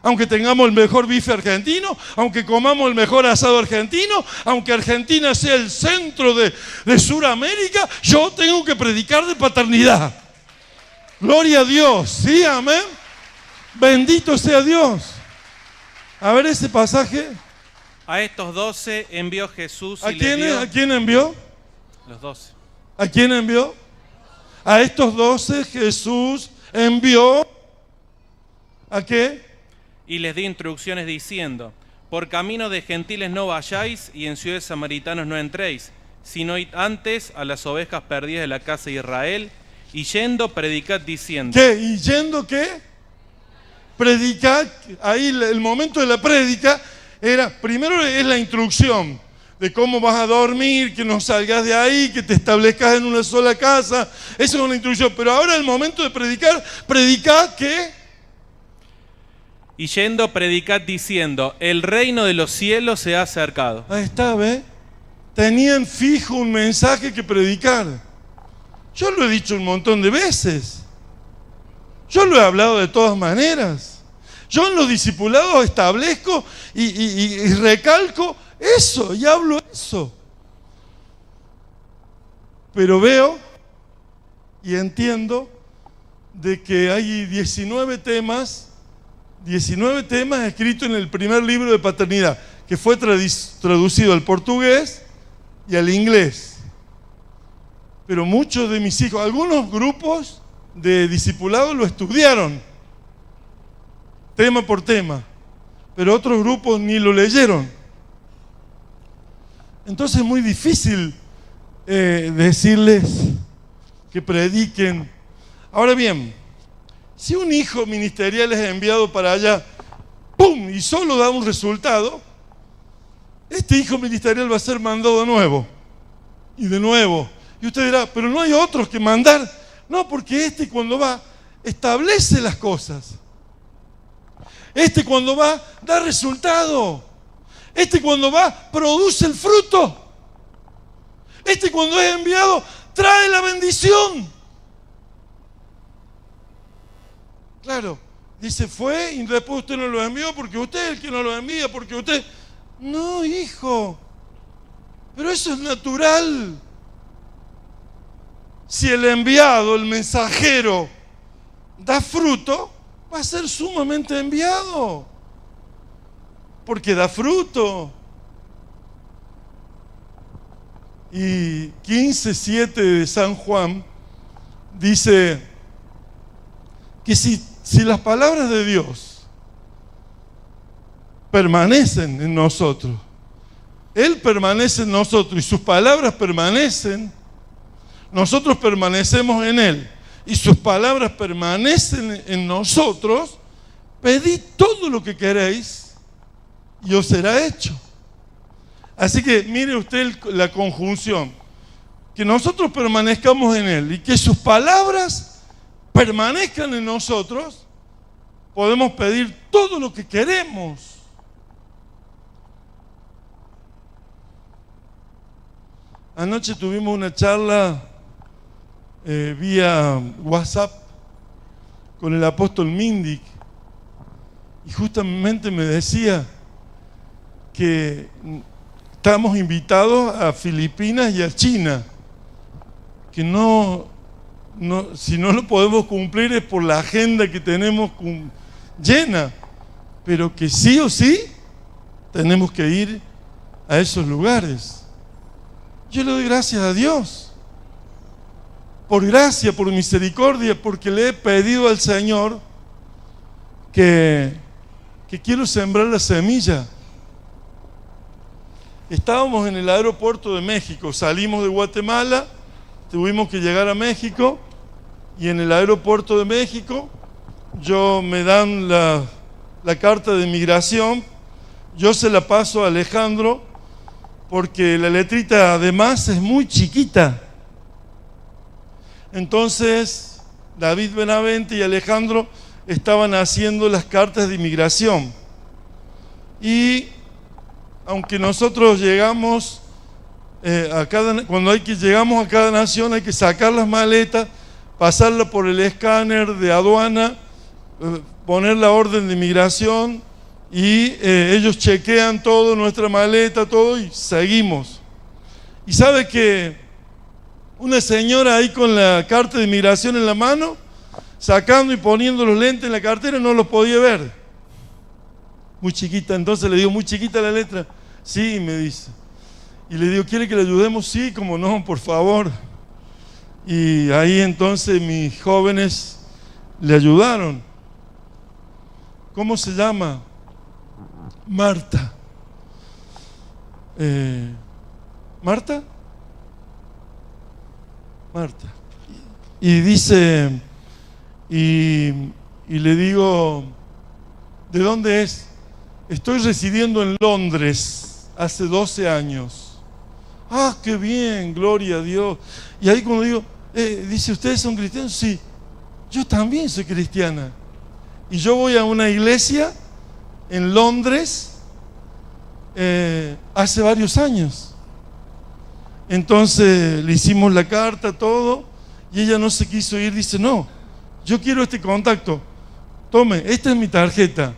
Aunque tengamos el mejor bife argentino, aunque comamos el mejor asado argentino, aunque Argentina sea el centro de Sudamérica, yo tengo que predicar de paternidad. Gloria a Dios, ¿sí? Amén. Bendito sea Dios. A ver ese pasaje. A estos 12 envió Jesús y ¿A les dio... ¿A quién envió? Los 12. ¿A quién envió? A estos 12 Jesús envió. ¿A qué? Y les dio instrucciones diciendo: por camino de gentiles no vayáis y en ciudades samaritanos no entréis, sino id antes a las ovejas perdidas de la casa de Israel, y yendo predicad diciendo. ¿Qué? ¿Y yendo qué? Predicad. Ahí el momento de la prédica era, primero es la instrucción de cómo vas a dormir, que no salgas de ahí, que te establezcas en una sola casa. Eso es una instrucción. Pero ahora el momento de predicar, predicad ¿qué? Y yendo predicad diciendo: el reino de los cielos se ha acercado. Ahí está, ¿ve? Tenían fijo un mensaje que predicar. Yo lo he dicho un montón de veces. Yo lo he hablado de todas maneras. Yo en los discipulados establezco y recalco eso y hablo eso. Pero veo y entiendo de que hay 19 temas escritos en el primer libro de paternidad, que fue traducido al portugués y al inglés. Pero muchos de mis hijos, algunos grupos de discipulados lo estudiaron, tema por tema, pero otros grupos ni lo leyeron. Entonces es muy difícil decirles que prediquen. Ahora bien, si un hijo ministerial es enviado para allá, ¡pum!, y solo da un resultado, este hijo ministerial va a ser mandado de nuevo y de nuevo. Y usted dirá: pero no hay otros que mandar. No, porque cuando va, establece las cosas. Cuando va, da resultado. Cuando va, produce el fruto. Cuando es enviado, trae la bendición. Claro, dice: fue y después usted no lo envió porque usted es el que no lo envía, porque usted... No, hijo, pero eso es natural. Si el enviado, el mensajero, da fruto, va a ser sumamente enviado. Porque da fruto. Y 15:7 de San Juan dice que si las palabras de Dios permanecen en nosotros, Él permanece en nosotros y sus palabras permanecen, nosotros permanecemos en Él y sus palabras permanecen en nosotros, pedid todo lo que queréis y os será hecho. Así que mire usted la conjunción, que nosotros permanezcamos en Él y que sus palabras permanezcan en nosotros, podemos pedir todo lo que queremos. Anoche tuvimos una charla vía WhatsApp con el apóstol Mindic y justamente me decía que estamos invitados a Filipinas y a China, que si no lo podemos cumplir es por la agenda que tenemos llena, pero que sí o sí tenemos que ir a esos lugares. Yo le doy gracias a Dios, por gracia, por misericordia, porque le he pedido al Señor que quiero sembrar la semilla. Estábamos en el aeropuerto de México, salimos de Guatemala, tuvimos que llegar a México y en el aeropuerto de México me dan la carta de migración, yo se la paso a Alejandro porque la letrita además es muy chiquita. Entonces David Benavente y Alejandro estaban haciendo las cartas de inmigración y aunque nosotros llegamos cuando llegamos a cada nación hay que sacar las maletas, pasarla por el escáner de aduana, poner la orden de inmigración y ellos chequean todo, nuestra maleta, todo y seguimos. Y sabe que una señora ahí con la carta de inmigración en la mano, sacando y poniendo los lentes en la cartera, no los podía ver. Muy chiquita, entonces le digo, muy chiquita la letra. Sí, me dice. Y le digo, ¿quiere que le ayudemos? Sí, como no, por favor. Y ahí entonces mis jóvenes le ayudaron. ¿Cómo se llama? Marta. ¿Marta? Marta. Y dice, y le digo, ¿de dónde es? Estoy residiendo en Londres hace 12 años. Ah, qué bien, gloria a Dios. Y ahí cuando digo, dice, ¿ustedes son cristianos? Sí, yo también soy cristiana. Y yo voy a una iglesia en Londres hace varios años. Entonces le hicimos la carta, todo, y ella no se quiso ir. Dice, no, yo quiero este contacto. Tome, esta es mi tarjeta.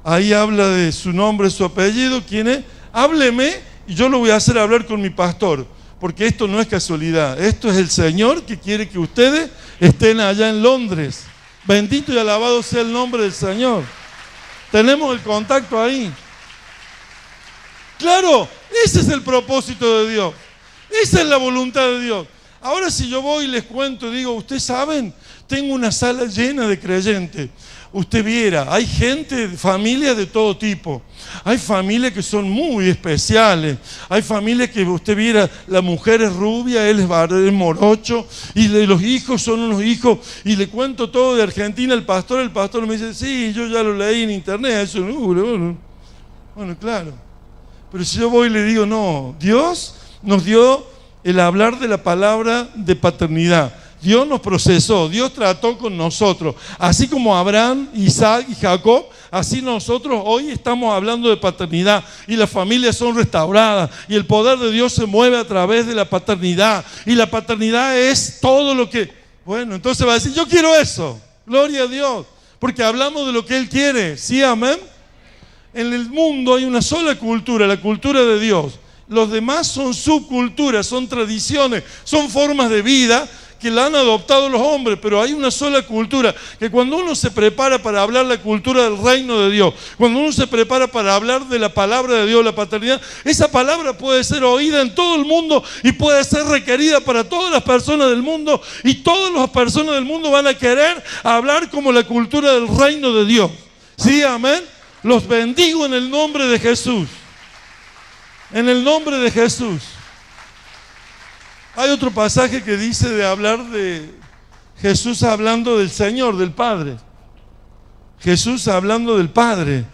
Ahí habla de su nombre, su apellido, quién es. Hábleme y yo lo voy a hacer hablar con mi pastor. Porque esto no es casualidad. Esto es el Señor que quiere que ustedes estén allá en Londres. Bendito y alabado sea el nombre del Señor. Tenemos el contacto ahí. Claro, ese es el propósito de Dios. Esa es la voluntad de Dios. Ahora si yo voy y les cuento y digo, ustedes saben, tengo una sala llena de creyentes. Usted viera, hay gente, familias de todo tipo. Hay familias que son muy especiales. Hay familias que usted viera, la mujer es rubia, él es morocho, y los hijos son unos hijos. Y le cuento todo de Argentina, el pastor me dice, sí, yo ya lo leí en internet. Eso, bueno, claro. Pero si yo voy y le digo, no, Dios nos dio el hablar de la palabra de paternidad. Dios nos procesó, Dios trató con nosotros. Así como Abraham, Isaac y Jacob, así nosotros hoy estamos hablando de paternidad y las familias son restauradas y el poder de Dios se mueve a través de la paternidad. Y la paternidad es todo lo que... Bueno, entonces va a decir, yo quiero eso, gloria a Dios, porque hablamos de lo que Él quiere, ¿sí, amén? En el mundo hay una sola cultura, la cultura de Dios. Los demás son subculturas, son tradiciones, son formas de vida que la han adoptado los hombres, pero hay una sola cultura, que cuando uno se prepara para hablar la cultura del reino de Dios, cuando uno se prepara para hablar de la palabra de Dios, la paternidad, esa palabra puede ser oída en todo el mundo y puede ser requerida para todas las personas del mundo, y todas las personas del mundo van a querer hablar como la cultura del reino de Dios. ¿Sí? Amén. Los bendigo en el nombre de Jesús. En el nombre de Jesús. Hay otro pasaje que dice de hablar de Jesús hablando del Señor, del Padre. Jesús hablando del Padre.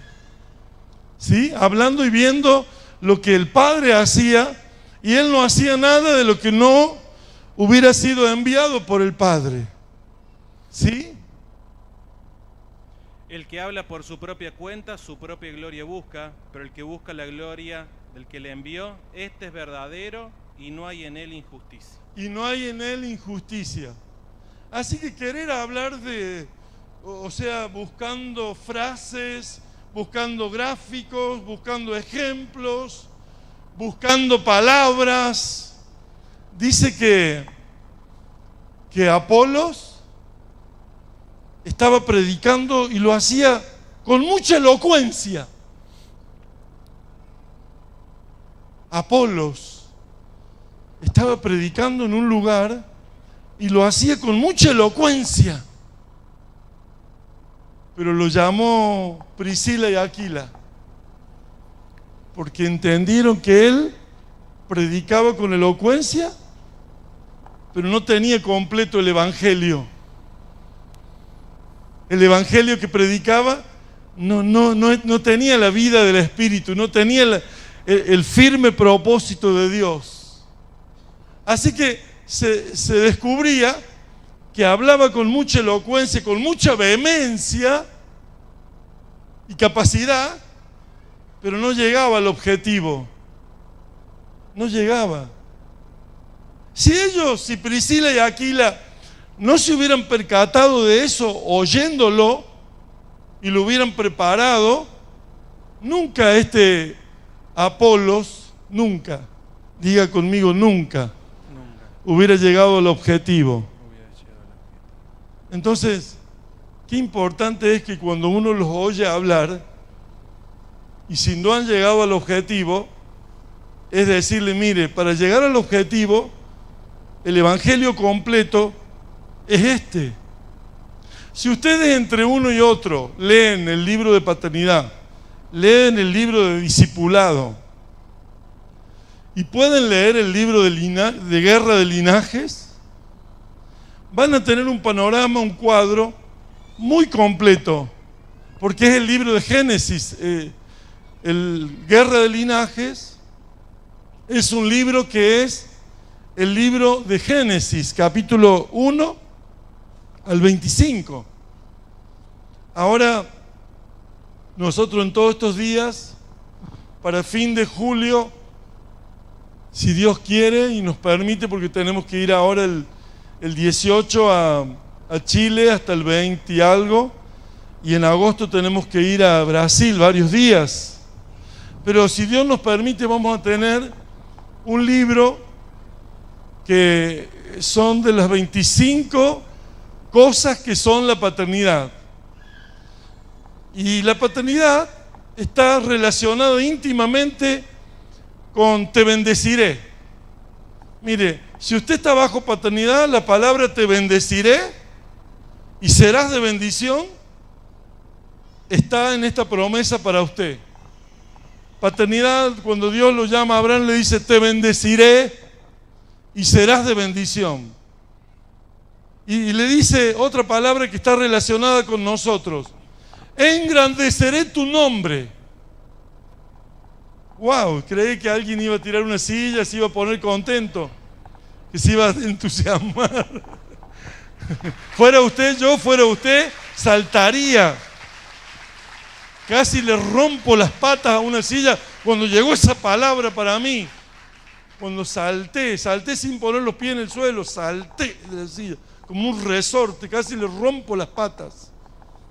¿Sí? Hablando y viendo lo que el Padre hacía, y Él no hacía nada de lo que no hubiera sido enviado por el Padre. ¿Sí? El que habla por su propia cuenta, su propia gloria busca, pero el que busca la gloria del que le envió, este es verdadero y no hay en él injusticia. Y no hay en él injusticia. Así que querer hablar buscando frases, buscando gráficos, buscando ejemplos, buscando palabras. Dice que Apolos estaba predicando y lo hacía con mucha elocuencia. Apolos estaba predicando en un lugar y lo hacía con mucha elocuencia. Pero lo llamó Priscila y Aquila, porque entendieron que él predicaba con elocuencia, pero no tenía completo el evangelio. El evangelio que predicaba no tenía la vida del Espíritu, no tenía el firme propósito de Dios. Así que se descubría que hablaba con mucha elocuencia, con mucha vehemencia y capacidad, pero no llegaba al objetivo. No llegaba. Si Priscila y Aquila no se hubieran percatado de eso oyéndolo y lo hubieran preparado, nunca este Apolos, nunca, diga conmigo nunca, hubiera llegado al objetivo. Entonces, qué importante es que cuando uno los oye hablar y si no han llegado al objetivo, es decirle, mire, para llegar al objetivo, el evangelio completo es este. Si ustedes entre uno y otro leen el libro de paternidad, leen el libro de discipulado y pueden leer el libro de guerra de linajes, van a tener un panorama, un cuadro muy completo, porque es el libro de Génesis. El guerra de linajes es un libro que es el libro de Génesis, capítulo 1 al 25. Ahora, nosotros en todos estos días, para fin de julio, si Dios quiere y nos permite, porque tenemos que ir ahora el 18 a Chile hasta el 20 y algo, y en agosto tenemos que ir a Brasil varios días. Pero si Dios nos permite, vamos a tener un libro que son de las 25 cosas que son la paternidad. Y la paternidad está relacionada íntimamente con te bendeciré. Mire, si usted está bajo paternidad, la palabra te bendeciré y serás de bendición está en esta promesa para usted. Paternidad, cuando Dios lo llama a Abraham, le dice te bendeciré y serás de bendición. Y le dice otra palabra que está relacionada con nosotros: engrandeceré tu nombre. Wow, creí que alguien iba a tirar una silla, se iba a poner contento, que se iba a entusiasmar. Fuera usted, saltaría. Casi le rompo las patas a una silla cuando llegó esa palabra para mí. Cuando salté sin poner los pies en el suelo, salté de la silla, como un resorte, casi le rompo las patas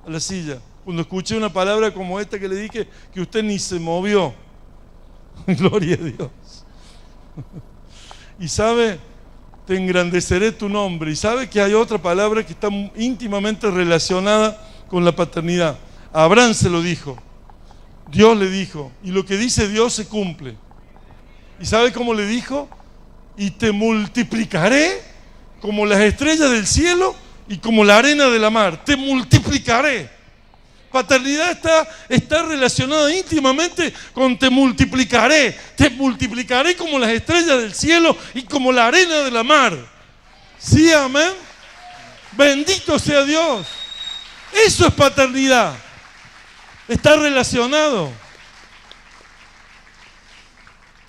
a la silla. Cuando escuché una palabra como esta que le dije, que usted ni se movió. Gloria a Dios. Y sabe, te engrandeceré tu nombre. Y sabe que hay otra palabra que está íntimamente relacionada con la paternidad. A Abraham se lo dijo, Dios le dijo, y lo que dice Dios se cumple. ¿Y sabe cómo le dijo? Y te multiplicaré como las estrellas del cielo y como la arena de la mar. Te multiplicaré. Paternidad está relacionada íntimamente con te multiplicaré. Te multiplicaré como las estrellas del cielo y como la arena de la mar. Sí, amén. Bendito sea Dios. Eso es paternidad. Está relacionado.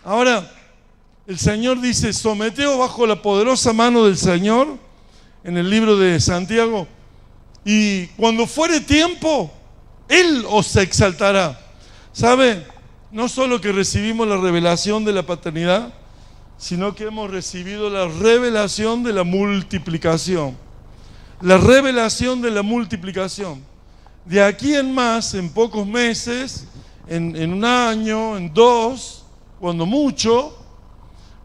Ahora, el Señor dice, someteos bajo la poderosa mano del Señor, en el libro de Santiago, y cuando fuere tiempo, Él os exaltará. ¿Sabe? No solo que recibimos la revelación de la paternidad, sino que hemos recibido la revelación de la multiplicación. La revelación de la multiplicación. De aquí en más, en pocos meses, en un año, en 2, cuando mucho,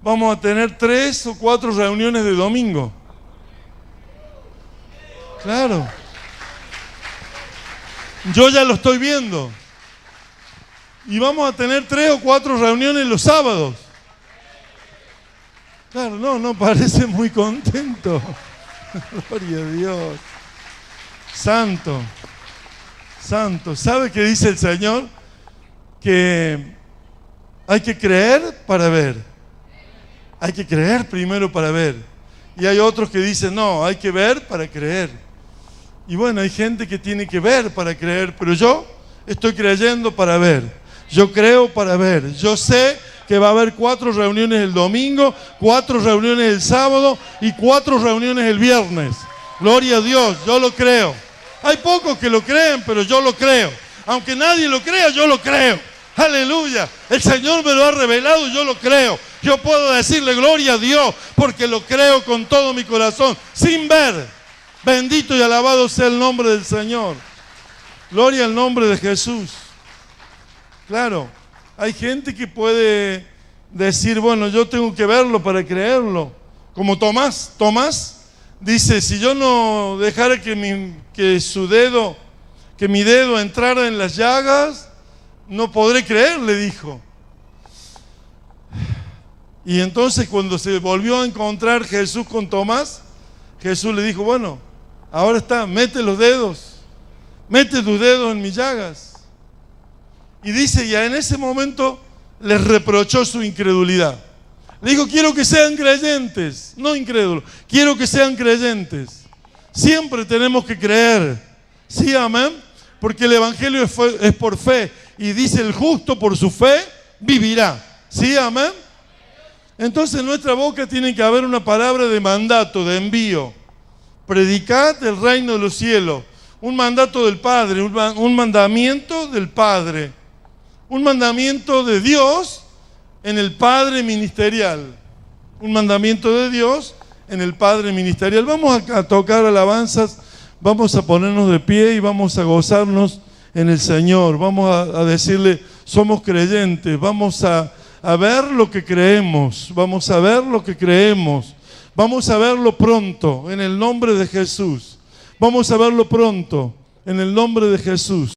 vamos a tener 3 o 4 reuniones de domingo. Claro. Yo ya lo estoy viendo. Y vamos a tener 3 o 4 reuniones los sábados. Claro, no parece muy contento. Gloria a Dios. Santo. Santo. ¿Sabe qué dice el Señor? Que hay que creer para ver. Hay que creer primero para ver. Y hay otros que dicen, no, hay que ver para creer. Y bueno, hay gente que tiene que ver para creer, pero yo estoy creyendo para ver. Yo creo para ver. Yo sé que va a haber 4 reuniones el domingo, 4 reuniones el sábado y 4 reuniones el viernes. Gloria a Dios, yo lo creo. Hay pocos que lo creen, pero yo lo creo. Aunque nadie lo crea, yo lo creo. Aleluya. El Señor me lo ha revelado y yo lo creo. Yo puedo decirle gloria a Dios porque lo creo con todo mi corazón, sin ver. Bendito y alabado sea el nombre del Señor. Gloria al nombre de Jesús. Claro, hay gente que puede decir, bueno, yo tengo que verlo para creerlo. Como Tomás. Tomás dice, si yo no dejara que mi dedo entrara en las llagas, no podré creer, le dijo. Y entonces cuando se volvió a encontrar Jesús con Tomás, Jesús le dijo, bueno, ahora está, mete los dedos, mete tus dedos en mis llagas. Y dice, ya en ese momento les reprochó su incredulidad. Le dijo, quiero que sean creyentes, no incrédulos, quiero que sean creyentes. Siempre tenemos que creer, ¿sí, amén? Porque el Evangelio es por fe. Y dice, el justo por su fe vivirá, ¿sí, amén? Entonces en nuestra boca tiene que haber una palabra de mandato, de envío. Predicad el reino de los cielos. Un mandato del Padre, un mandamiento del Padre. Un mandamiento de Dios en el Padre ministerial. Un mandamiento de Dios en el Padre ministerial. Vamos a tocar alabanzas, vamos a ponernos de pie y vamos a gozarnos en el Señor. Vamos a decirle, somos creyentes, vamos a ver lo que creemos, vamos a ver lo que creemos, vamos a verlo pronto en el nombre de Jesús, vamos a verlo pronto en el nombre de Jesús.